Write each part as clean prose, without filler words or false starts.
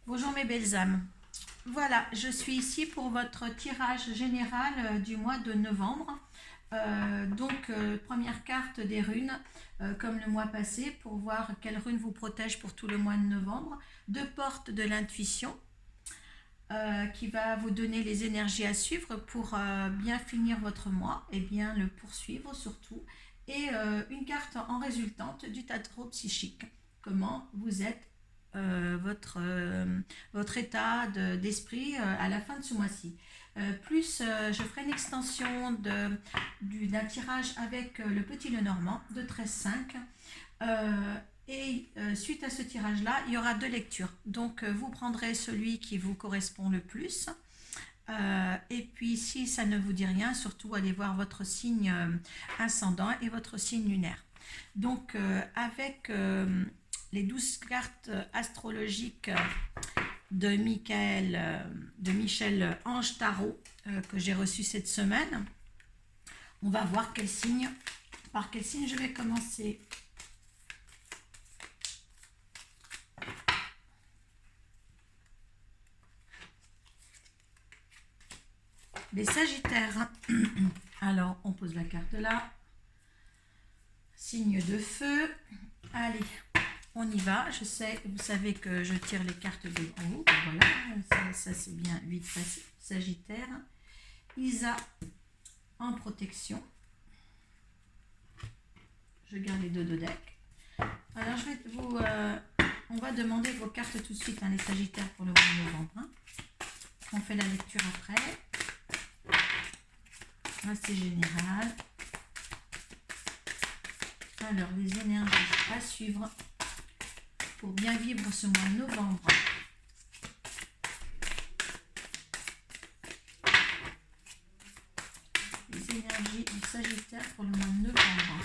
Bonjour mes belles âmes. Voilà, je suis ici pour votre tirage général du mois de novembre. Première carte des runes, comme le mois passé, pour voir quelle rune vous protège pour tout le mois de novembre. Deux portes de l'intuition, qui va vous donner les énergies à suivre pour bien finir votre mois et bien le poursuivre surtout. Et une carte en résultante du tarot psychique. Comment vous êtes, votre état d'esprit à la fin de ce mois-ci. Je ferai une extension d'un tirage avec le petit Lenormand de 13,5. Suite à ce tirage-là, il y aura deux lectures. Donc, vous prendrez celui qui vous correspond le plus. Et puis, si ça ne vous dit rien, surtout allez voir votre signe ascendant et votre signe lunaire. Donc, avec les 12 cartes astrologiques de Michel Ange Tarot que j'ai reçues cette semaine, on va voir par quel signe je vais commencer. Les Sagittaires. Alors, on pose la carte là. Signe de feu. Allez, on y va. Vous savez que je tire les cartes de en haut. Voilà, ça c'est bien vite facile. Sagittaire. Isa en protection. Je garde les deux de deck. Alors, on va demander vos cartes tout de suite, les Sagittaires, pour le mois de novembre. On fait la lecture après. Là, c'est général. Alors, les énergies à suivre pour bien vivre ce mois de novembre. Les énergies du Sagittaire pour le mois de novembre.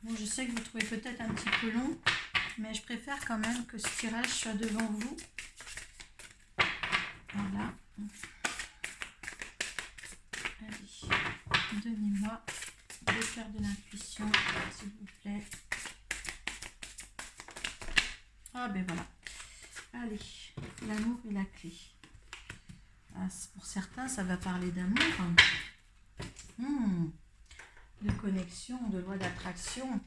Bon, je sais que vous trouvez peut-être un petit peu long, mais je préfère quand même que ce tirage soit devant vous. Voilà. Allez, donnez-moi le cœur de l'intuition, s'il vous plaît. Ah ben voilà. Allez, l'amour est la clé. Ah, pour certains, ça va parler d'amour. De connexion, de loi d'attraction.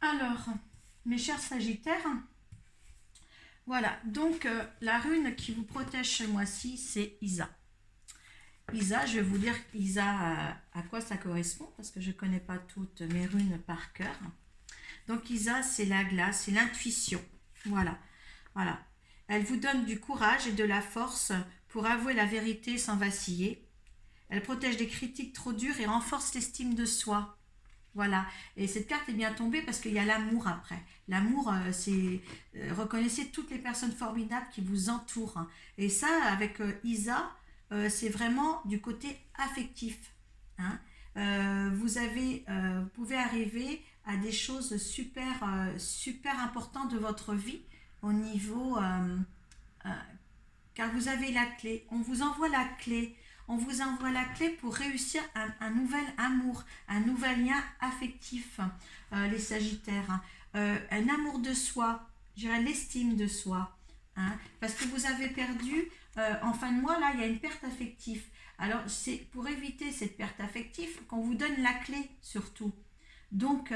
Alors, mes chers Sagittaires, voilà, donc la rune qui vous protège ce mois-ci, c'est Isa. Isa, je vais vous dire Isa à quoi ça correspond, parce que je ne connais pas toutes mes runes par cœur. Donc Isa, c'est la glace, c'est l'intuition. Voilà, voilà. Elle vous donne du courage et de la force pour avouer la vérité sans vaciller. Elle protège des critiques trop dures et renforce l'estime de soi. Voilà. Et cette carte est bien tombée parce qu'il y a l'amour après. L'amour, c'est... reconnaissez toutes les personnes formidables qui vous entourent. Et ça, avec Isa, c'est vraiment du côté affectif. Vous pouvez arriver à des choses super importantes de votre vie au niveau... car vous avez la clé. On vous envoie la clé. On vous envoie la clé pour réussir un nouvel amour, un nouvel lien affectif, les Sagittaires. Un amour de soi, je dirais l'estime de soi. Parce que vous avez perdu, en fin de mois, là, il y a une perte affective. Alors, c'est pour éviter cette perte affective qu'on vous donne la clé, surtout. Donc,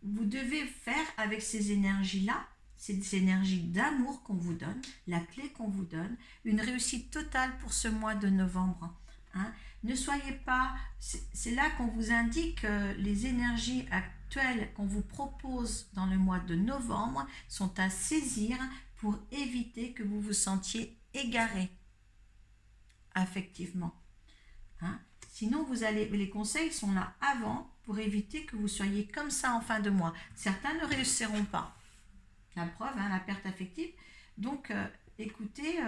vous devez faire avec ces énergies-là, ces énergies d'amour qu'on vous donne, la clé qu'on vous donne, une réussite totale pour ce mois de novembre. Ne soyez pas... C'est là qu'on vous indique les énergies actuelles qu'on vous propose dans le mois de novembre sont à saisir pour éviter que vous vous sentiez égaré affectivement. Sinon, les conseils sont là avant pour éviter que vous soyez comme ça en fin de mois. Certains ne réussiront pas. la preuve, hein, la perte affective. Donc, écoutez,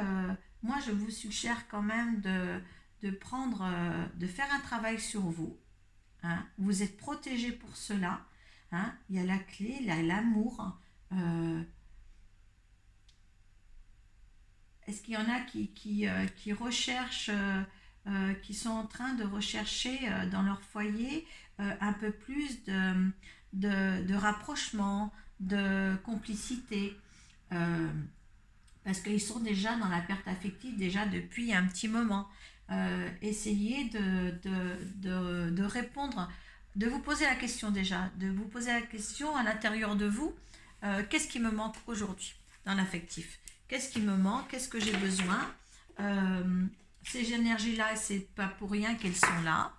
moi, je vous suggère quand même de prendre, de faire un travail sur vous. Hein. Vous êtes protégé pour cela. Hein. Il y a la clé, il y a l'amour. Est-ce qu'il y en a qui recherchent, qui sont en train de rechercher dans leur foyer un peu plus de rapprochement, de complicité, parce qu'ils sont déjà dans la perte affective déjà depuis un petit moment. Essayez de répondre, de vous poser la question déjà, de vous poser la question à l'intérieur de vous, qu'est-ce qui me manque aujourd'hui dans l'affectif? Qu'est-ce qui me manque? Qu'est-ce que j'ai besoin? Ces énergies-là, c'est pas pour rien qu'elles sont là.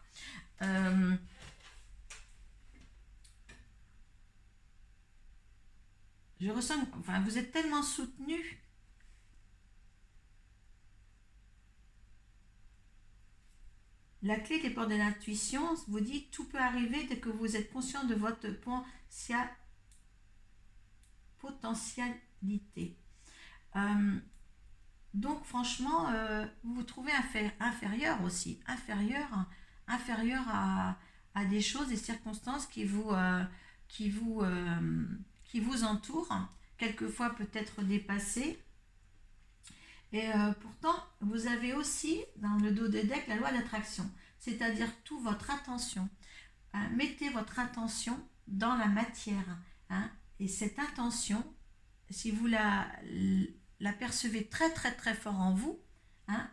Je ressens, enfin, vous êtes tellement soutenu. La clé des portes de l'intuition vous dit tout peut arriver dès que vous êtes conscient de votre potentialité. Donc franchement, vous vous trouvez inférieur aussi, inférieur à des choses, des circonstances qui vous entourent, quelquefois peut-être dépassées. Et pourtant, vous avez aussi dans le dos des decks la loi d'attraction, c'est-à-dire toute votre attention. Mettez votre attention dans la matière. Hein, et cette intention, si vous la percevez très très très fort en vous, hein,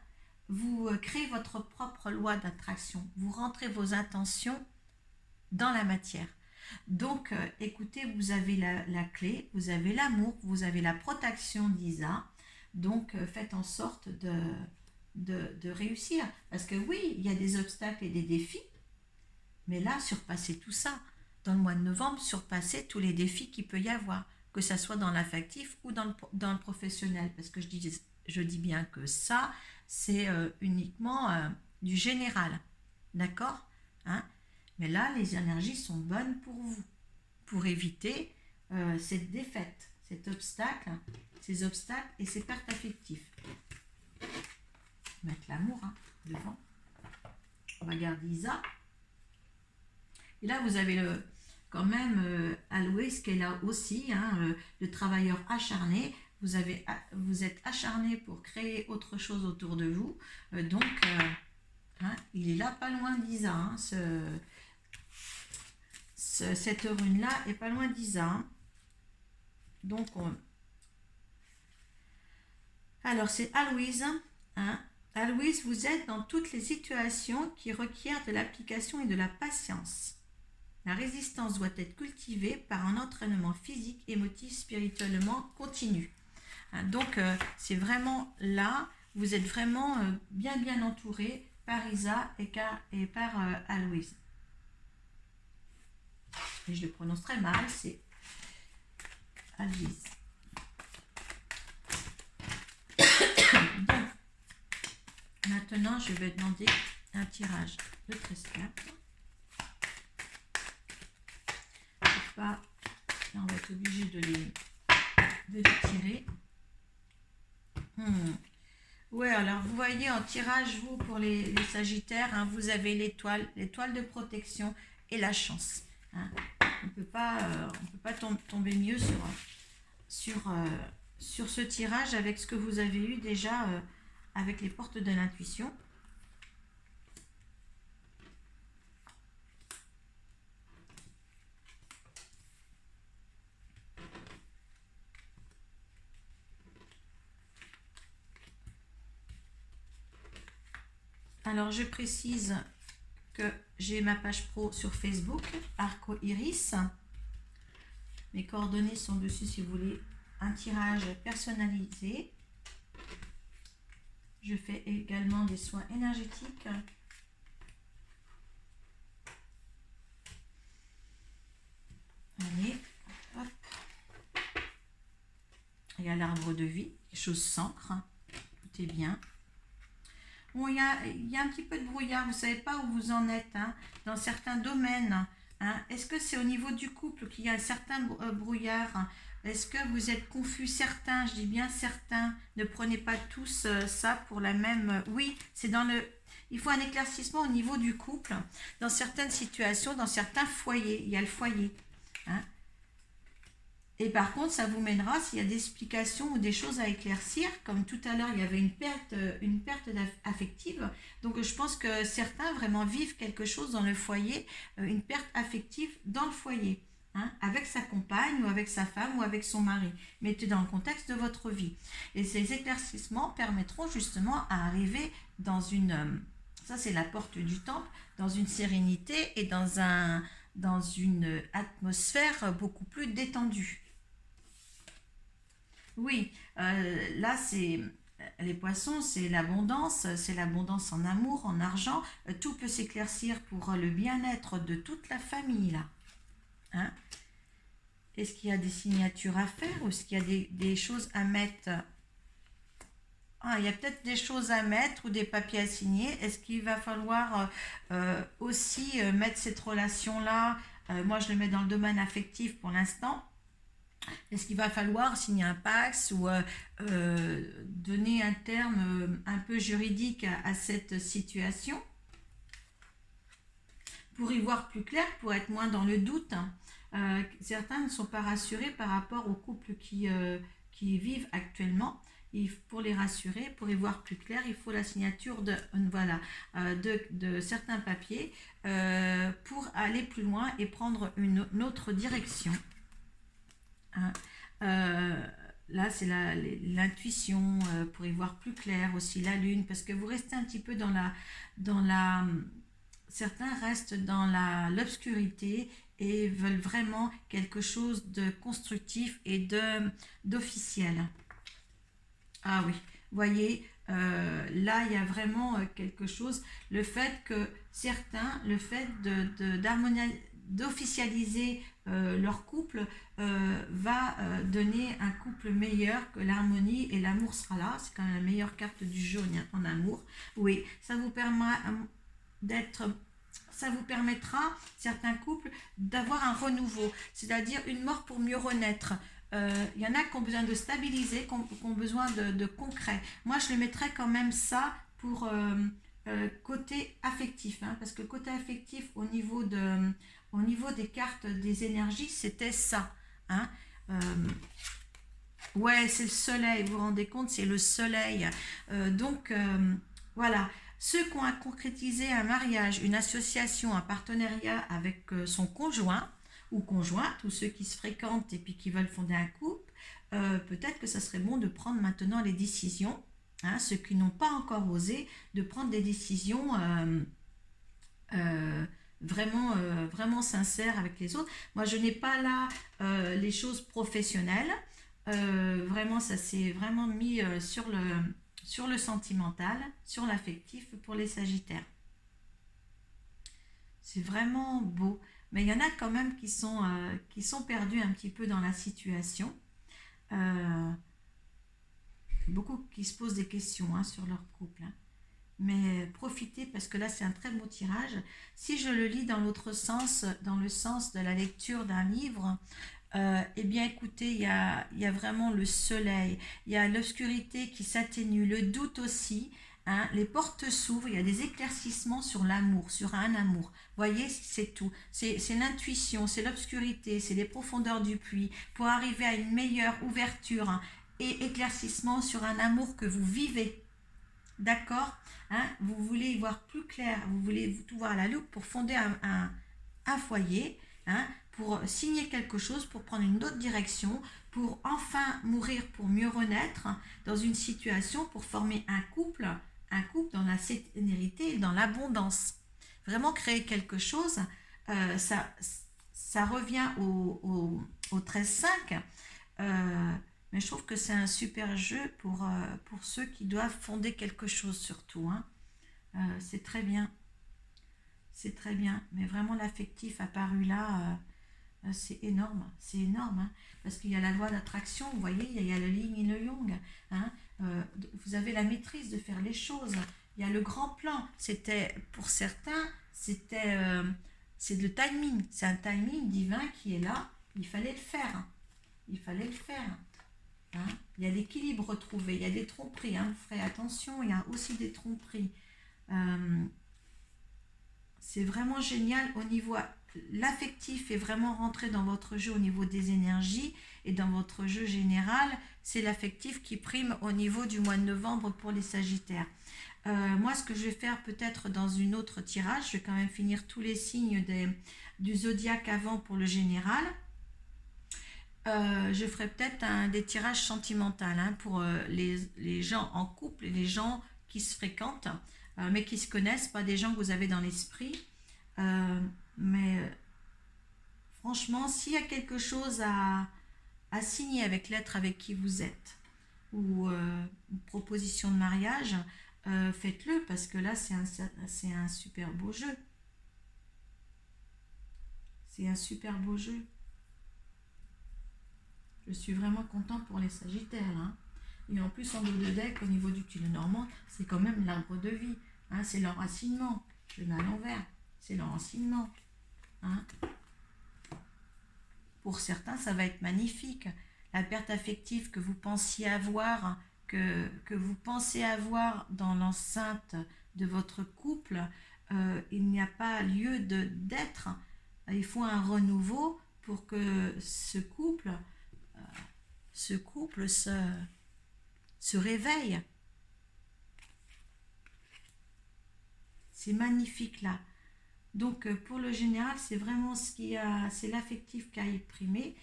vous créez votre propre loi d'attraction. Vous rentrez vos intentions dans la matière. Donc, écoutez, vous avez la clé, vous avez l'amour, vous avez la protection d'Isa. Donc, faites en sorte de réussir. Parce que oui, il y a des obstacles et des défis, mais là, surpassez tout ça. Dans le mois de novembre, surpassez tous les défis qu'il peut y avoir, que ce soit dans l'affectif ou dans le professionnel. Parce que je dis bien que ça, c'est uniquement du général. D'accord, hein? Mais là, les énergies sont bonnes pour vous, pour éviter cette défaite, cet obstacle, ces obstacles et ces pertes affectives. Mettre l'amour devant. On va garder Isa. Et là, vous avez quand même Aloïs qui est là aussi, hein, le travailleur acharné. Vous êtes acharné pour créer autre chose autour de vous. Donc, hein, il est là pas loin d'Isa. Hein, cette rune-là est pas loin d'Isa. Hein. Donc, alors c'est Aloïs. Hein. Aloïs, vous êtes dans toutes les situations qui requièrent de l'application et de la patience. La résistance doit être cultivée par un entraînement physique, émotif, spirituellement continu. Hein, donc, c'est vraiment là, vous êtes vraiment bien entouré par Isa et par Aloïs. Et je le prononce très mal, c'est Aloïs. Donc, maintenant, je vais demander un tirage de 13 cartes. Là, on va être obligé de les tirer. Ouais, alors vous voyez en tirage, vous, pour les Sagittaires, hein, vous avez l'étoile de protection et la chance. Hein. On ne peut pas tomber mieux sur ce tirage avec ce que vous avez eu déjà avec les portes de l'intuition. Alors, je précise que j'ai ma page pro sur Facebook, Arco Iris. Mes coordonnées sont dessus si vous voulez un tirage personnalisé. Je fais également des soins énergétiques. Allez, hop. Il y a l'arbre de vie, les choses s'ancrent, tout est bien. Bon, il y a un petit peu de brouillard, vous ne savez pas où vous en êtes hein, dans certains domaines. Hein. Est-ce que c'est au niveau du couple qu'il y a un certain brouillard? Est-ce que vous êtes confus? Certains, je dis bien certains, ne prenez pas tous ça pour la même... Oui, c'est dans le... Il faut un éclaircissement au niveau du couple. Dans certaines situations, dans certains foyers, il y a le foyer. Hein. Et par contre, ça vous mènera, s'il y a des explications ou des choses à éclaircir, comme tout à l'heure, il y avait une perte affective. Donc, je pense que certains vraiment vivent quelque chose dans le foyer, une perte affective dans le foyer, hein, avec sa compagne ou avec sa femme ou avec son mari. Mettez dans le contexte de votre vie. Et ces éclaircissements permettront justement à arriver dans une... ça, c'est la porte du temple, dans une sérénité et dans une atmosphère beaucoup plus détendue. Oui, là, c'est les poissons, c'est l'abondance en amour, en argent. Tout peut s'éclaircir pour le bien-être de toute la famille, là. Hein? Est-ce qu'il y a des signatures à faire ou est-ce qu'il y a des choses à mettre? Ah, il y a peut-être des choses à mettre ou des papiers à signer. Est-ce qu'il va falloir aussi mettre cette relation-là? Moi, je le mets dans le domaine affectif pour l'instant. Est-ce qu'il va falloir signer un Pacs ou donner un terme un peu juridique à cette situation pour y voir plus clair, pour être moins dans le doute? Certains ne sont pas rassurés par rapport aux couples qui vivent actuellement. Pour les rassurer, pour y voir plus clair, il faut la signature de certains papiers pour aller plus loin et prendre une autre direction. Hein. Là, c'est l'intuition pour y voir plus clair, aussi la lune, parce que vous restez un petit peu certains restent dans l'obscurité et veulent vraiment quelque chose de constructif et d'officiel. Ah oui, voyez, là, il y a vraiment quelque chose, le fait que certains, le fait d'officialiser leur couple va donner un couple meilleur, que l'harmonie et l'amour sera là. C'est quand même la meilleure carte du jeu en amour. Oui, ça vous permettra, certains couples, d'avoir un renouveau, c'est-à-dire une mort pour mieux renaître. Il y en a qui ont besoin de stabiliser, qui ont besoin de concret. Moi, je le mettrais quand même ça pour côté affectif, hein, parce que côté affectif, au niveau des cartes des énergies, c'était ça. Hein. Ouais, c'est le soleil, vous vous rendez compte, c'est le soleil. Donc, voilà. Ceux qui ont à concrétiser un mariage, une association, un partenariat avec son conjoint ou conjointe, ou ceux qui se fréquentent et puis qui veulent fonder un couple, peut-être que ça serait bon de prendre maintenant les décisions, hein, ceux qui n'ont pas encore osé, de prendre des décisions vraiment sincères avec les autres. Moi, je n'ai pas là les choses professionnelles. Vraiment, ça s'est vraiment mis sur le sentimental, sur l'affectif pour les Sagittaires. C'est vraiment beau. Mais il y en a quand même qui sont perdus un petit peu dans la situation. Beaucoup qui se posent des questions, hein, sur leur couple. Hein. Mais profitez, parce que là, c'est un très beau tirage. Si je le lis dans l'autre sens, dans le sens de la lecture d'un livre, eh bien, écoutez, il y a vraiment le soleil, il y a l'obscurité qui s'atténue, le doute aussi, hein, les portes s'ouvrent, il y a des éclaircissements sur l'amour, sur un amour. Voyez, c'est tout. C'est l'intuition, c'est l'obscurité, c'est les profondeurs du puits, pour arriver à une meilleure ouverture, hein, et éclaircissement sur un amour que vous vivez. D'accord, hein, vous voulez y voir plus clair, vous voulez tout voir à la loupe pour fonder un foyer, hein, pour signer quelque chose, pour prendre une autre direction, pour enfin mourir pour mieux renaître dans une situation, pour former un couple dans la sérénité et dans l'abondance. Vraiment créer quelque chose, ça revient au 13-5, mais je trouve que c'est un super jeu pour ceux qui doivent fonder quelque chose surtout. Hein. C'est très bien. C'est très bien. Mais vraiment l'affectif apparu là, c'est énorme. C'est énorme. Hein, parce qu'il y a la loi d'attraction, vous voyez, il y a le yin et le yang. Hein, vous avez la maîtrise de faire les choses. Il y a le grand plan. Pour certains, c'est le timing. C'est un timing divin qui est là. Il fallait le faire. il fallait le faire. Hein. Il y a l'équilibre retrouvé, il y a des tromperies, hein, vous ferez attention, il y a aussi des tromperies. C'est vraiment génial au niveau, l'affectif est vraiment rentré dans votre jeu au niveau des énergies et dans votre jeu général, c'est l'affectif qui prime au niveau du mois de novembre pour les Sagittaires. Moi, ce que je vais faire peut-être dans une autre tirage, je vais quand même finir tous les signes du zodiaque avant pour le général. Je ferai peut-être des tirages sentimentaux hein, pour les gens en couple et les gens qui se fréquentent, mais qui se connaissent, pas des gens que vous avez dans l'esprit. Mais franchement, s'il y a quelque chose à signer avec l'être avec qui vous êtes, ou une proposition de mariage, faites-le, parce que là, c'est un super beau jeu. C'est un super beau jeu. Je suis vraiment content pour les Sagittaires. Hein. Et en plus, en dos de deck, au niveau du tuile normand, c'est quand même l'arbre de vie. Hein. C'est l'enracinement. Je le mets à l'envers. C'est l'enracinement. Hein. Pour certains, ça va être magnifique. La perte affective que vous pensiez avoir, que vous pensez avoir dans l'enceinte de votre couple, il n'y a pas lieu d'être. Il faut un renouveau pour que ce couple se réveille. C'est magnifique là. Donc pour le général, c'est vraiment c'est l'affectif qui a exprimé.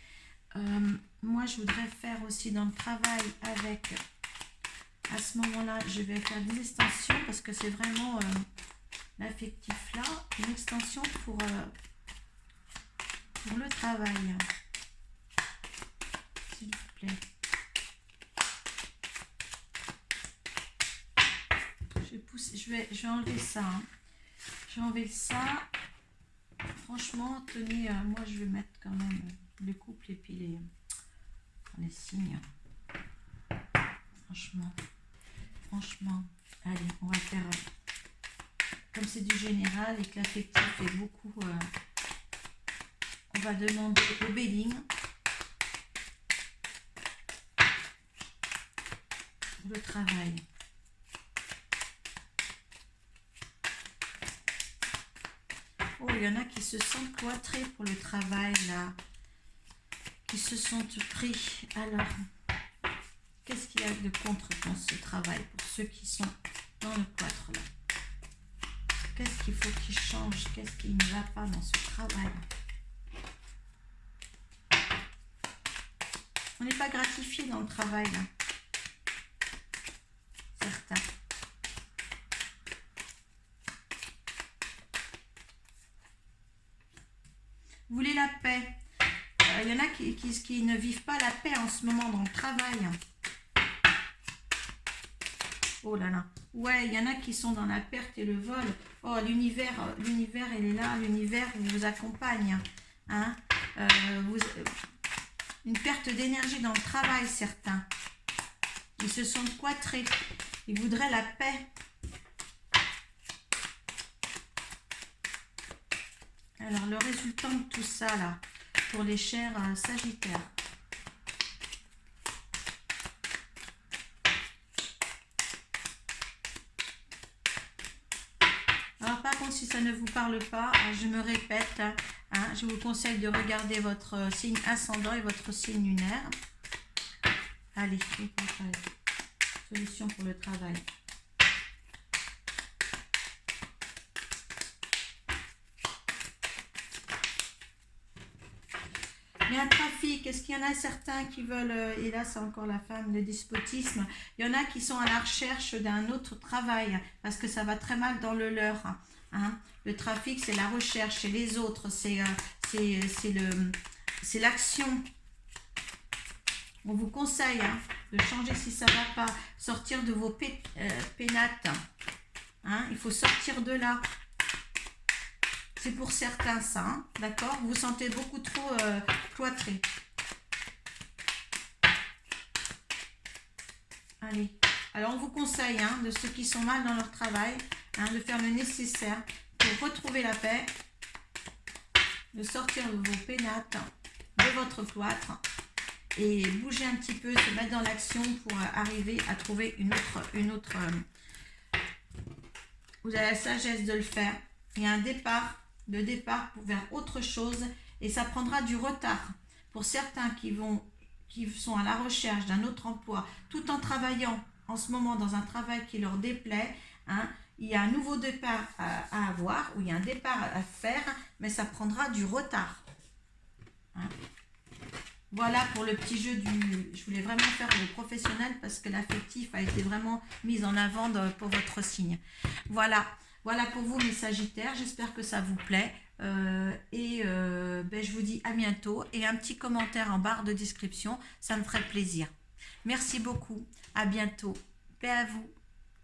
Moi, je voudrais faire aussi dans le travail avec, à ce moment-là, je vais faire des extensions parce que c'est vraiment l'affectif là, une extension pour le travail. S'il vous plaît. Je vais enlever ça. Hein. Je vais enlever ça. Franchement, tenez, moi je vais mettre quand même le couple et puis les signes. Franchement. Allez, on va faire comme c'est du général et que l'affectif est beaucoup. On va demander au Béling. Le travail. Oh, il y en a qui se sentent cloîtrés pour le travail, là. Qui se sentent pris. Alors, qu'est-ce qu'il y a de contre dans ce travail pour ceux qui sont dans le cloître, là? Qu'est-ce qu'il faut qu'ils changent? Qu'est-ce qui ne va pas dans ce travail? On n'est pas gratifié dans le travail, là. Certains. Vous voulez la paix. Il y en a qui ne vivent pas la paix en ce moment dans le travail. Oh là là. Ouais, il y en a qui sont dans la perte et le vol. Oh, l'univers, il est là. L'univers vous accompagne. Hein? Une perte d'énergie dans le travail, certains. Ils se sentent cloîtrés. Ils voudraient la paix. Alors, le résultat de tout ça, là, pour les chers Sagittaires. Alors, par contre, si ça ne vous parle pas, je me répète, hein, je vous conseille de regarder votre signe ascendant et votre signe lunaire. Allez, solution pour le travail. Il y a un trafic. Est-ce qu'il y en a certains qui veulent, et là c'est encore la femme, le despotisme, il y en a qui sont à la recherche d'un autre travail parce que ça va très mal dans le leur. Hein. Le trafic, c'est la recherche chez les autres, c'est l'action. On vous conseille hein, de changer si ça ne va pas, sortir de vos pénates. Hein. Il faut sortir de là. C'est pour certains ça, hein, d'accord? Vous vous sentez beaucoup trop cloîtré. Allez. Alors, on vous conseille, hein, de ceux qui sont mal dans leur travail, hein, de faire le nécessaire pour retrouver la paix, de sortir de vos pénates, de votre cloître et bouger un petit peu, se mettre dans l'action pour arriver à trouver une autre vous avez la sagesse de le faire. Il y a un départ, vers autre chose et ça prendra du retard. Pour certains qui sont à la recherche d'un autre emploi, tout en travaillant en ce moment dans un travail qui leur déplaît, hein, il y a un nouveau départ à avoir, ou il y a un départ à faire, mais ça prendra du retard. Hein. Voilà pour le petit jeu je voulais vraiment faire le professionnel parce que l'affectif a été vraiment mis en avant pour votre signe. Voilà pour vous mes Sagittaires, j'espère que ça vous plaît. Je vous dis à bientôt et un petit commentaire en barre de description, ça me ferait plaisir. Merci beaucoup, à bientôt, paix à vous.